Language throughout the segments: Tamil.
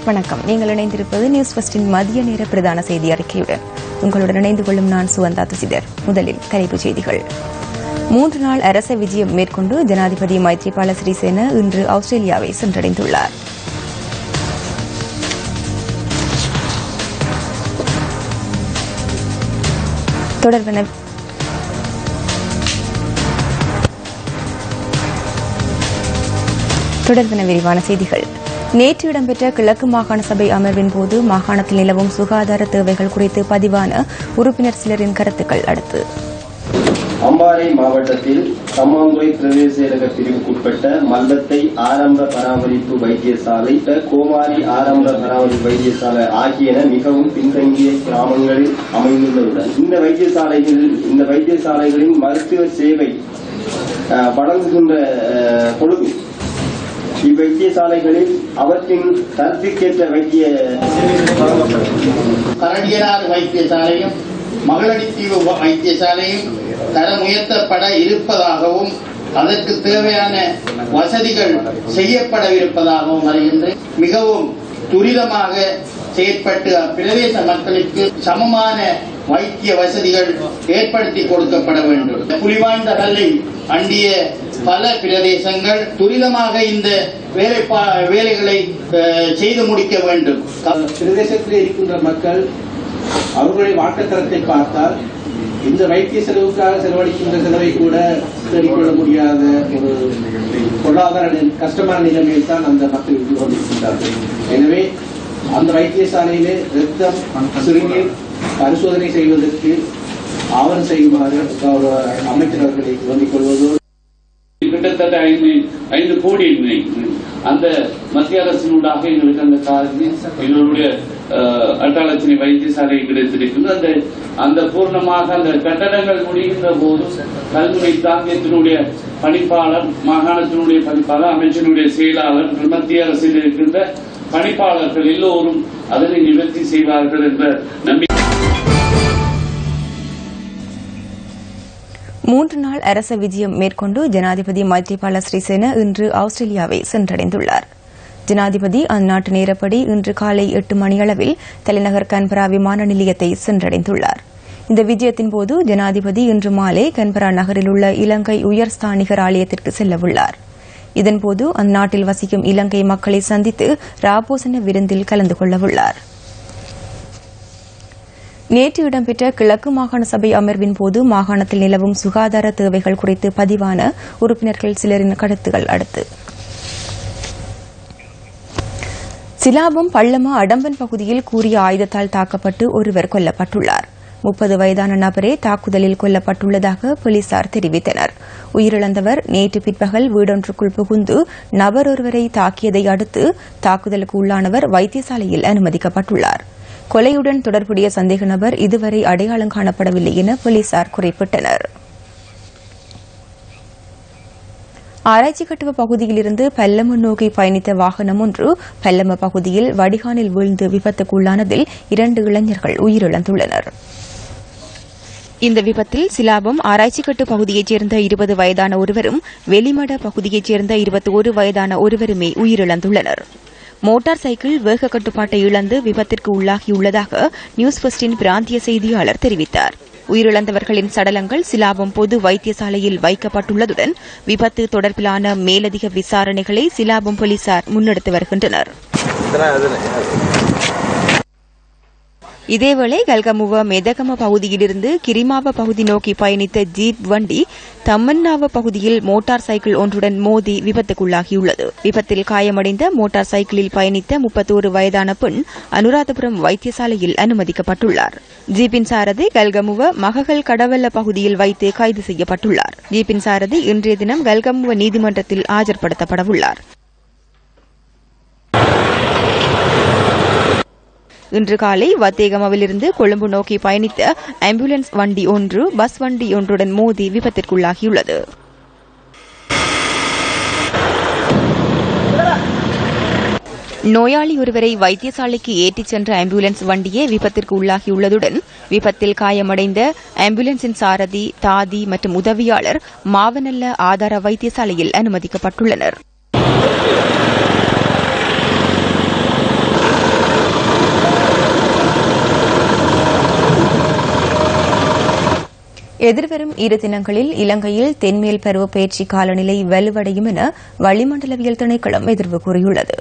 வணக்கம். நீங்கள் இணைந்திருப்பது நியூஸ் ஃபர்ஸ்டின் மதிய நேர பிரதான செய்தி அறிக்கையுடன். உங்களுடன் இணைந்து கொள்ளும் நான் சுவந்தா துசிதர். முதலில் தலைப்புச் செய்திகள். 3 நாள் அரச விஜயம் மேற்கொண்டு ஜனாதிபதி மைத்ரிபால சிறிசேன இன்று ஆஸ்திரேலியாவை சென்றடைந்துள்ளார். தொடர்பான விரிவான செய்திகள். நேற்று இடம்பெற்ற கிழக்கு மாகாண சபை அமர்வின் போது மாகாணத்தில் நிலவும் சுகாதார தேவைகள் குறித்து பதிவான உறுப்பினர் சிலரின் கருத்துக்கள் அடுத்து. அம்பாறை மாவட்டத்தில் சம்மாந்துறை பிரதேச செயலக பிரிவுக்குட்பட்ட மல்லத்தை ஆரம்ப பராமரிப்பு வைத்தியசாலை, கோமாரி ஆரம்ப பராமரிப்பு வைத்தியசாலை ஆகியன மிகவும் பின்தங்கிய கிராமங்களில் அமைந்துள்ளதுடன் இந்த வைத்தியசாலைகளின் மருத்துவ சேவை வழங்குகின்ற பொழுது இவ்வைத்தியசாலைகளில் அவற்றின் தரத்திற்கேற்ற வைத்திய கரடியனார் வைத்தியசாலையும் மகளடித்தீவு வைத்தியசாலையும் தரம் உயர்த்தப்பட இருப்பதாகவும் அதற்கு தேவையான வசதிகள் செய்யப்படவிருப்பதாகவும் அறிகின்றேன். மிகவும் துரிதமாக செயற்பட்டு அப்பிரதேச மக்களுக்கு சமமான வைத்திய வசதிகள் ஏற்படுத்தி கொடுக்கப்பட வேண்டும். புலிவாய்ந்த கல்லை அண்டிய பல பிரதேசங்கள் துரிதமாக இந்த வேலைகளை செய்து முடிக்க வேண்டும். பிரதேசத்தில் இருக்கின்ற மக்கள் அவர்களுடைய வாழ்க்கை பார்த்தால் இந்த வைத்திய செலவுக்காக செலவழிக்கின்ற செலவை கூட தேடிக்கொள்ள முடியாத ஒரு பொருளாதார கஷ்டமான நிலைமையில் தான் அந்த மக்கள் இருந்து கொண்டிருக்கின்றார்கள். எனவே அந்த வைத்தியசாலையிலே ரத்தம், சிறுநீர் பரிசோதனை செய்வதற்கு ஆவணம் செய்யுமாறு அமைச்சரவர்களை வேண்டிக் கொள்வதோடு கிட்டத்தட்ட 5 கோடி அந்த மத்திய அரசினூடாக எங்களுக்கு அந்த எங்களுடைய அட்டாளச்சினை வைத்தியசாலை கிடைத்திருக்கிறது. அந்த பூர்ணமாக அந்த கட்டடங்கள் முடிகின்ற போது கல்முனை தாங்கியத்தினுடைய பணிப்பாளர், மாகாணத்தினுடைய பணிப்பாளர், அமைச்சனுடைய செயலாளர், மத்திய அரசில் இருக்கின்ற பணிப்பாளர்கள் எல்லோரும் அதனை நிவர்த்தி செய்வார்கள் என்ற நம்பிக்கை. 3 நாள் அரச விஜயம் மேற்கொண்டு ஜனாதிபதி மைத்ரிபால சிறிசேன இன்று ஆஸ்திரேலியாவை சென்றடைந்துள்ளார். ஜனாதிபதி அந்நாட்டு நேரப்படி இன்று காலை 8 மணியளவில் தலைநகர் கன்பரா விமான நிலையத்தை சென்றடைந்துள்ளார். இந்த விஜயத்தின் போது ஜனாதிபதி இன்று மாலை கன்பரா நகரில் உள்ள இலங்கை உயர்ஸ்தானிகர் ஆலயத்திற்கு செல்லவுள்ளார். இதன்போது அந்நாட்டில் வசிக்கும் இலங்கை மக்களை சந்தித்து ராபோசன விருந்தில் கலந்து கொள்ளவுள்ளார். நேற்று இடம்பெற்ற கிழக்கு மாகாண சபை அமர்வின் போது மாகாணத்தில் நிலவும் சுகாதார தேவைகள் குறித்து பதிவான உறுப்பினர்கள் சிலரின் கருத்துகள் அடுத்து. சிலாபம் பள்ளம அடம்பன் பகுதியில் கூறிய ஆயுதத்தால் தாக்கப்பட்டு ஒருவர் கொல்லப்பட்டுள்ளார். 30 வயதான நபரே தாக்குதலில் கொல்லப்பட்டுள்ளதாக போலீசார் தெரிவித்தனர். உயிரிழந்தவர் நேற்று பிற்பகல் வீடொன்றுக்குள் புகுந்து நபர் ஒருவரை தாக்கியதை அடுத்து தாக்குதலுக்கு உள்ளானவர் வைத்தியசாலையில் அனுமதிக்கப்பட்டுள்ளார். கொலையுடன் தொடர்புடைய சந்தேக நபர் இதுவரை அடையாளம் காணப்படவில்லை என போலீசார் குறிப்பிட்டனர். ஆராய்ச்சிக்கட்டுவ பகுதியிலிருந்து பல்லம நோக்கி பயணித்த வாகனம் ஒன்று பல்லம பகுதியில் வடிகானில் வீழ்ந்து விபத்துக்குள்ளானதில் 2 இளைஞர்கள் உயிரிழந்துள்ளனர். இந்த விபத்தில் சிலாபம் ஆராய்ச்சிக்கட்டு பகுதியைச் சேர்ந்த 20 வயதான ஒருவரும் வெளிமட பகுதியைச் சேர்ந்த 21 வயதான ஒருவருமே உயிரிழந்துள்ளனர். மோட்டார் சைக்கிள் வேக கட்டுப்பாட்டை இழந்து விபத்திற்கு உள்ளாகியுள்ளதாக நியூஸ் ஃபர்ஸ்டின் பிராந்திய செய்தியாளர் தெரிவித்தார். உயிரிழந்தவர்களின் சடலங்கள் சிலாபம் பொது வைத்தியசாலையில் வைக்கப்பட்டுள்ளதுடன் விபத்து தொடர்பிலான மேலதிக விசாரணைகளை சிலாபம் போலீசார் முன்னெடுத்து வருகின்றனர். இதேவேளை கல்கமுவ மெதகம பகுதியிலிருந்து கிரிமாவ பகுதி நோக்கி பயணித்த ஜீப் வண்டி தம்மன்னாவ பகுதியில் மோட்டார் சைக்கிள் ஒன்றுடன் மோதி விபத்துக்குள்ளாகியுள்ளது. விபத்தில் காயமடைந்த மோட்டார் சைக்கிளில் பயணித்த 31 வயதான பெண் அனுராதபுரம் வைத்தியசாலையில் அனுமதிக்கப்பட்டுள்ளார். ஜீப்பின் சாரதி கல்கமுவ மககல் கடவல்ல பகுதியில் வைத்து கைது செய்யப்பட்டுள்ளார். ஜீப்பின் சாரதி இன்றைய தினம் கல்கமுவ நீதிமன்றத்தில் ஆஜர்படுத்தப்படவுள்ளார். இன்று காலை வத்தேகமவிலிருந்து கொழும்பு நோக்கி பயணித்த ஆம்புலன்ஸ் வண்டி ஒன்று பஸ் வண்டி ஒன்றுடன் மோதி விபத்திற்குள்ளாகியுள்ளது. நோயாளி ஒருவரை வைத்தியசாலைக்கு ஏற்றிச் சென்ற ஆம்புலன்ஸ் வண்டியே விபத்திற்கு உள்ளாகியுள்ளதுடன் விபத்தில் காயமடைந்த ஆம்புலன்ஸின் சாரதி, தாதி மற்றும் உதவியாளர் மாவனல்ல ஆதார வைத்தியசாலையில் அனுமதிக்கப்பட்டுள்ளனர். எதிர்வரும் 2 தினங்களில் இலங்கையில் தென்மேல் பருவப்பெயர்ச்சி காலநிலை வலுவடையும் என வளிமண்டலவியல் திணைக்களம் எதிர்வு கூறியுள்ளது.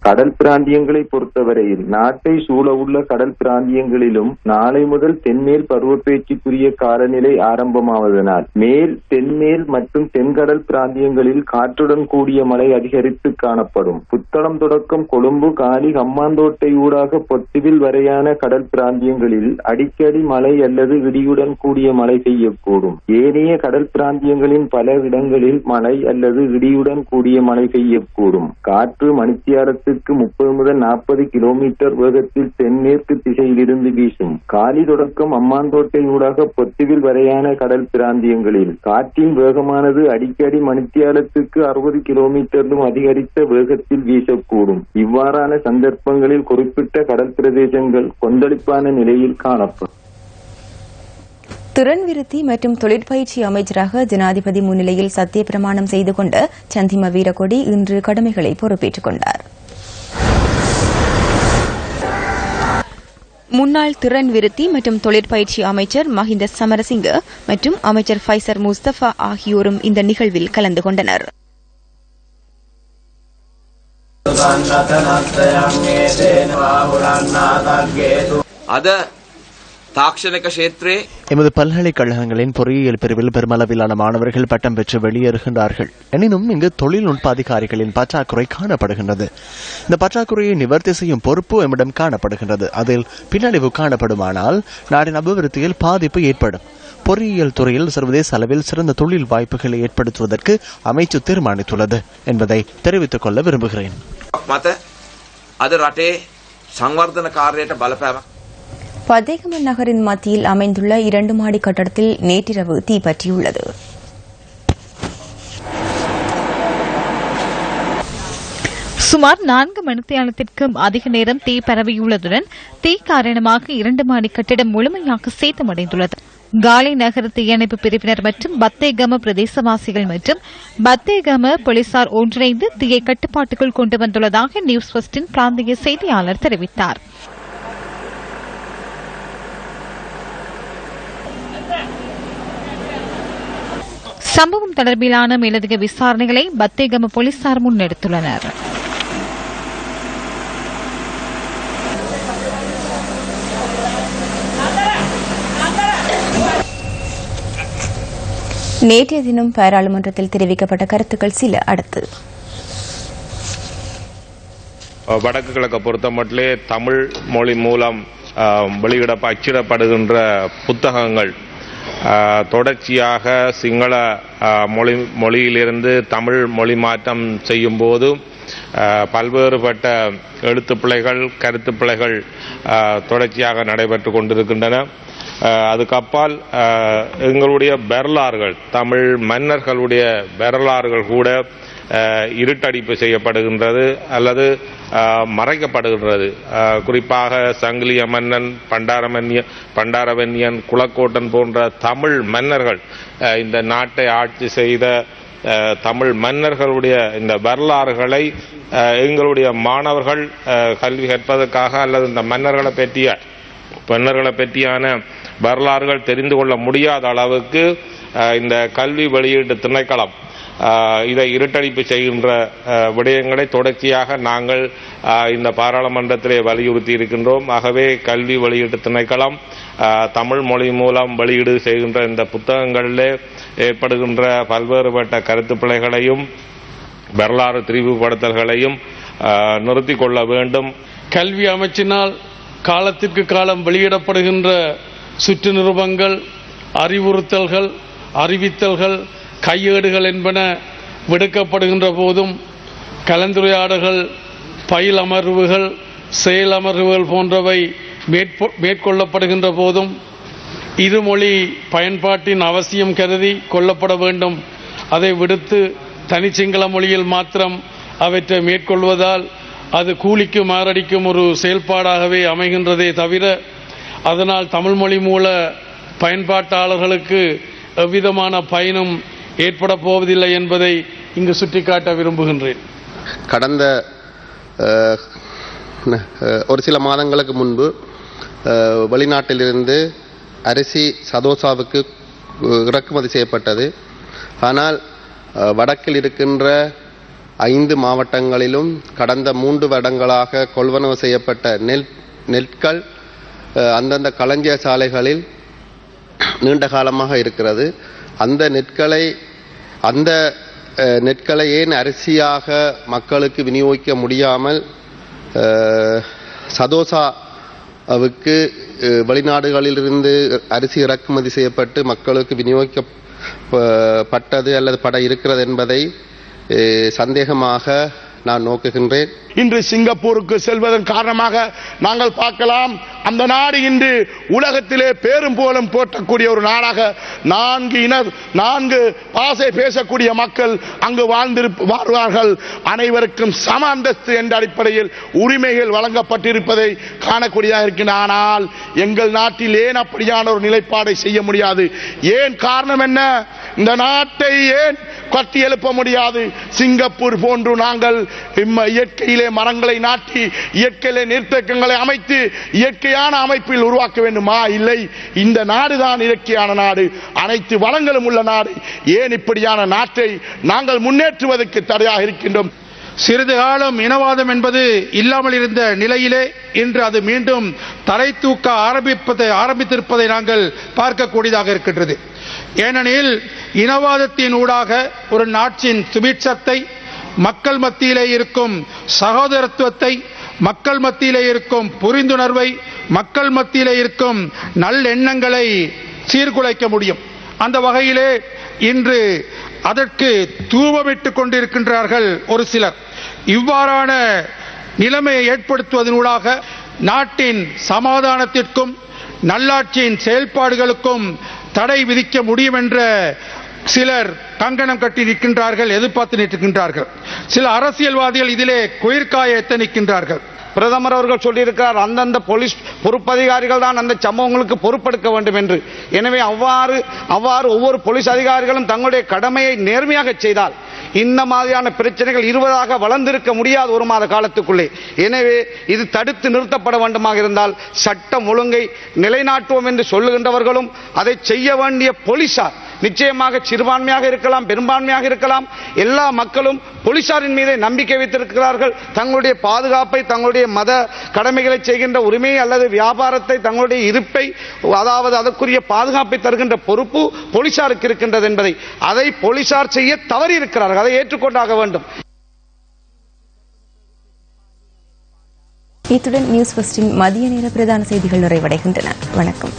கடல் பிராந்தியங்களை பொறுத்தவரையில் நாட்டை சூழவுள்ள கடல் பிராந்தியங்களிலும் நாளை முதல் தென்மேல் பருவப்பெயர்ச்சிக்குரிய காலநிலை ஆரம்பமாவதனால் மேல் தென்மேல் மற்றும் தென்கடல் பிராந்தியங்களில் காற்றுடன் கூடிய மழை அதிகரித்து காணப்படும். புத்தளம் தொடக்கம் கொழும்பு, காலி, ஹம்மாந்தோட்டை ஊடாக பொத்துவில் வரையான கடல் பிராந்தியங்களில் அடிக்கடி மழை அல்லது இடியுடன் கூடிய மழை பெய்யக்கூடும். ஏனைய கடல் பிராந்தியங்களின் பல இடங்களில் மழை அல்லது இடியுடன் கூடிய மழை பெய்யக்கூடும். காற்று மணித்தியாலத்துக்கு 30 முதல் 40 கிலோமீட்டர் வேகத்தில் தென்மேற்கு திசையிலிருந்து வீசும். காலி தொடக்கம் அம்மாந்தோட்டை ஊடாக பொத்துவில் வரையான கடல் பிராந்தியங்களில் காற்றின் வேகமானது அடிக்கடி மணித்தியாலத்துக்கு 60 கிலோமீட்டரிலும் அதிகரித்த வேகத்தில் வீசக்கூடும். இவ்வாறான சந்தர்ப்பங்களில் குறிப்பிட்ட கடல் பிரதேசங்கள் கொந்தளிப்பான நிலையில் காணப்படும். திறன் விருத்தி மற்றும் தொழிற்பயிற்சி அமைச்சராக ஜனாதிபதி முன்னிலையில் சத்திய பிரமாணம் செய்து கொண்ட சந்திம வீரகொடி இன்று கடமைகளை பொறுப்பேற்றுக் கொண்டார். முன்னாள் திறன் விருத்தி மற்றும் தொழிற்பயிற்சி அமைச்சர் மஹிந்த சமரசிங்க மற்றும் அமைச்சர் ஃபைசர் முஸ்தபா ஆகியோரும் இந்த நிகழ்வில் கலந்து கொண்டனர். எமது பல்கலைக்கழகங்களின் பொறியியல் பிரிவில் பெருமளவிலான மாணவர்கள் பட்டம் பெற்று வெளியேறுகின்றார்கள். எனினும் இங்கு தொழில்நுட்ப அதிகாரிகளின் பற்றாக்குறை காணப்படுகின்றது. இந்த பற்றாக்குறையை நிவர்த்தி செய்யும் பொறுப்பு எம்மிடம் காணப்படுகின்றது. அதில் பின்னடைவு காணப்படுமானால் நாட்டின் அபிவிருத்தியில் பாதிப்பு ஏற்படும். பொறியியல் துறையில் சர்வதேச அளவில் சிறந்த தொழில் வாய்ப்புகளை ஏற்படுத்துவதற்கு அமைச்சு தீர்மானித்துள்ளது என்பதை தெரிவித்துக் கொள்ள விரும்புகிறேன். பதேகம நகரின் மத்தியில் அமைந்துள்ள 2 மாடி கட்டடத்தில் நேற்றிரவு தீப்பற்றியுள்ளது. சுமார் 4 மணித்தியாலத்திற்கும் அதிக நேரம் தீ பரவியுள்ளதுடன் தீ காரணமாக 2 மாடி கட்டிடம் முழுமையாக சேதமடைந்துள்ளது. காலி நகர தீயணைப்பு பிரிவினர் மற்றும் பத்தேகம பிரதேசவாசிகள் மற்றும் பத்தேகம போலீசார் ஒன்றிணைந்து தீயை கட்டுப்பாட்டுக்குள் கொண்டு வந்துள்ளதாக நியூஸ் ஃபர்ஸ்டின் பிராந்திய செய்தியாளர் தெரிவித்தார். சம்பவம் தொடர்பிலான மேலதிக விசாரணைகளை பத்தேகம போலீசார் முன்னெடுத்துள்ளனர். நேற்றைய தினம் பாராளுமன்றத்தில் தெரிவிக்கப்பட்ட கருத்துக்கள் சில அடுத்து. வடக்கு கிழக்கு பொறுத்தமட்டிலே தமிழ் மொழி மூலம் அச்சிடப்படுகின்ற புத்தகங்கள் தொடர்ச்சியாக சிங்கள மொழியிலிருந்து தமிழ் மொழி மாற்றம் செய்யும் போது பல்வேறுபட்ட எழுத்துப்பிழைகள், கருத்துப்பிழைகள் தொடர்ச்சியாக நடைபெற்று கொண்டிருக்கின்றன. அதுக்கப்பால் எங்களுடைய வரலாறுகள், தமிழ் மன்னர்களுடைய வரலாறுகள் கூட இருட்டடிப்பு செய்யப்படுகின்றது அல்லது மறைக்கப்படுகின்றது. குறிப்பாக சங்கிலிய மன்னன், பண்டாரவன்யன், குலக்கோட்டன் போன்ற தமிழ் மன்னர்கள், இந்த நாட்டை ஆட்சி செய்த தமிழ் மன்னர்களுடைய இந்த வரலாறுகளை எங்களுடைய மாணவர்கள் கல்வி கற்பதற்காக அல்லது இந்த மன்னர்களை பற்றியான வரலாறுகள் தெரிந்து கொள்ள முடியாத அளவுக்கு இந்த கல்வி வெளியீட்டு திணைக்களம் இதை இருட்டடிப்பு செய்கின்ற விடயங்களை தொடர்ச்சியாக நாங்கள் இந்த பாராளுமன்றத்திலே வலியுறுத்தி இருக்கின்றோம். ஆகவே கல்வி வெளியீட்டு திணைக்களம் தமிழ் மொழி மூலம் வெளியீடு செய்கின்ற இந்த புத்தகங்களிலே ஏற்படுகின்ற பல்வேறுபட்ட கருத்துப்பிழைகளையும் வரலாறு திரிவுபடுத்தல்களையும் நிறுத்திக் கொள்ள வேண்டும். கல்வி அமைச்சினால் காலத்திற்கு காலம் வெளியிடப்படுகின்ற சுற்று நிருபங்கள், அறிவுறுத்தல்கள், அறிவித்தல்கள், கையேடுகள் என்பன விடுக்கப்படுகின்ற போதும் கலந்துரையாடல்கள், பயில் அமர்வுகள், செயல் அமர்வுகள் போன்றவை மேற்கொள்ளப்படுகின்ற போதும் இருமொழி பயன்பாட்டின் அவசியம் கருதி கொள்ளப்பட வேண்டும். அதை விடுத்து தனிச்சிங்கள மொழியில் மாத்திரம் அவற்றை மேற்கொள்வதால் அது கூலிக்கு மாரடிக்கும் ஒரு செயல்பாடாகவே அமைகின்றதே தவிர அதனால் தமிழ் மொழி மூல பயன்பாட்டாளர்களுக்கு எவ்விதமான பயனும் ஏற்பட போவதில்லை என்பதை இங்கு சுட்டிக்காட்ட விரும்புகின்றேன். கடந்த ஒரு சில மாதங்களுக்கு முன்பு வெளிநாட்டிலிருந்து அரிசி சதோசாவுக்கு இறக்குமதி செய்யப்பட்டது. ஆனால் வடக்கில் இருக்கின்ற 5 மாவட்டங்களிலும் கடந்த 3 வருடங்களாக கொள்வனவு செய்யப்பட்ட நெற்கள் அந்தந்த களஞ்சிய சாலைகளில் நீண்ட காலமாக இருக்கிறது. அந்த நெற்களை ஏன் அரிசியாக மக்களுக்கு விநியோகிக்க முடியாமல் சதோசாவுக்கு வெளிநாடுகளிலிருந்து அரிசி இறக்குமதி செய்யப்பட்டு மக்களுக்கு விநியோகிக்கப்பட்டது அல்லது பட இருக்கிறது என்பதை சந்தேகமாக நான் நோக்குகின்றேன். இன்று சிங்கப்பூருக்கு செல்வதன் காரணமாக நாங்கள் பார்க்கலாம், அந்த நாடு இன்று உலகத்திலே பேரும் புகழும் போற்றக்கூடிய ஒரு நாடாக 4 பாஷை பேசக்கூடிய மக்கள் அங்கு வாழ்வார்கள். அனைவருக்கும் சம அந்தஸ்து என்ற அடிப்படையில் உரிமைகள் வழங்கப்பட்டிருப்பதை காணக்கூடியதாக இருக்கின்றன. ஆனால் எங்கள் நாட்டில் ஏன் அப்படியான ஒரு நிலைப்பாடை செய்ய முடியாது? ஏன் காரணம் என்ன? இந்த நாட்டை ஏன் கட்டி எழுப்ப முடியாது? சிங்கப்பூர் போன்று நாங்கள் இயற்கையிலே மரங்களை நாட்டி இயற்கையிலே நீர்த்தேக்கங்களை அமைத்து இயற்கையான அமைப்பில் உருவாக்க வேண்டுமா? இல்லை, இந்த நாடுதான் இயற்கையான நாடு, அனைத்து வளங்களும் உள்ள நாடு. ஏன் இப்படியான நாட்டை நாங்கள் முன்னேற்றுவதற்கு தடையாக இருக்கின்றோம்? சிறிது காலம் இனவாதம் என்பது இல்லாமல் இருந்த நிலையிலே இன்று அது மீண்டும் தலை தூக்க ஆரம்பித்திருப்பதை நாங்கள் பார்க்கக்கூடியதாக இருக்கின்றது. ஏனெனில் இனவாதத்தின் ஊடாக ஒரு நாட்டின் சுபீட்சத்தை, மக்கள் மத்தியிலே இருக்கும் சகோதரத்துவத்தை, மக்கள் மத்தியிலே இருக்கும் புரிந்துணர்வை, மக்கள் மத்தியிலே இருக்கும் நல்லெண்ணங்களை சீர்குலைக்க முடியும். அந்த வகையிலே இன்று அதற்கு தூவமிட்டுக் கொண்டிருக்கின்றார்கள் ஒரு சிலர். இவ்வாறான நிலைமையை ஏற்படுத்துவதனூடாக நாட்டின் சமாதானத்திற்கும் நல்லாட்சியின் செயல்பாடுகளுக்கும் தடை விதிக்க முடியும் என்ற சிலர் கங்கணம் கட்டி நிற்கின்றார்கள், எதிர்பார்த்து நிற்கின்றார்கள். சில அரசியல்வாதிகள் இதிலே குயிர்காய எத்தனிக்கின்றார்கள். பிரதமர் அவர்கள் சொல்லியிருக்கிறார், அந்தந்த போலீஸ் பொறுப்பதிகாரிகள் தான் அந்த சம்பவங்களுக்கு பொறுப்பெடுக்க வேண்டும் என்று. எனவே அவ்வாறு ஒவ்வொரு போலீஸ் அதிகாரிகளும் தங்களுடைய கடமையை நேர்மையாக செய்தால் இந்த மாதிரியான பிரச்சனைகள் 20ஆக வளர்ந்திருக்க முடியாது ஒரு மாத காலத்துக்குள்ளே. எனவே இது தடுத்து நிறுத்தப்பட வேண்டுமாக இருந்தால் சட்டம் ஒழுங்கை நிலைநாட்டுவோம் என்று சொல்லுகின்றவர்களும் அதை செய்ய வேண்டிய போலீசார், நிச்சயமாக சிறுபான்மையாக இருக்கலாம், பெரும்பான்மையாக இருக்கலாம், எல்லா மக்களும் போலீசாரின் மீது நம்பிக்கை வைத்திருக்கிறார்கள். தங்களுடைய பாதுகாப்பை, தங்களுடைய மத கடமைகளை செய்கின்ற உரிமை அல்லது வியாபாரத்தை, தங்களுடைய இருப்பை, அதாவது அதற்குரிய பாதுகாப்பை தருகின்ற பொறுப்பு போலீசாருக்கு இருக்கின்றது என்பதை அதை போலீசார் செய்ய தவறி இருக்கிறார்கள். அதை ஏற்றுக்கொண்டாக வேண்டும். இத்துடன் நியூஸ் ஃபர்ஸ்டின் மதிய நேர பிரதான செய்திகள் நிறைவடைகின்றன. வணக்கம்.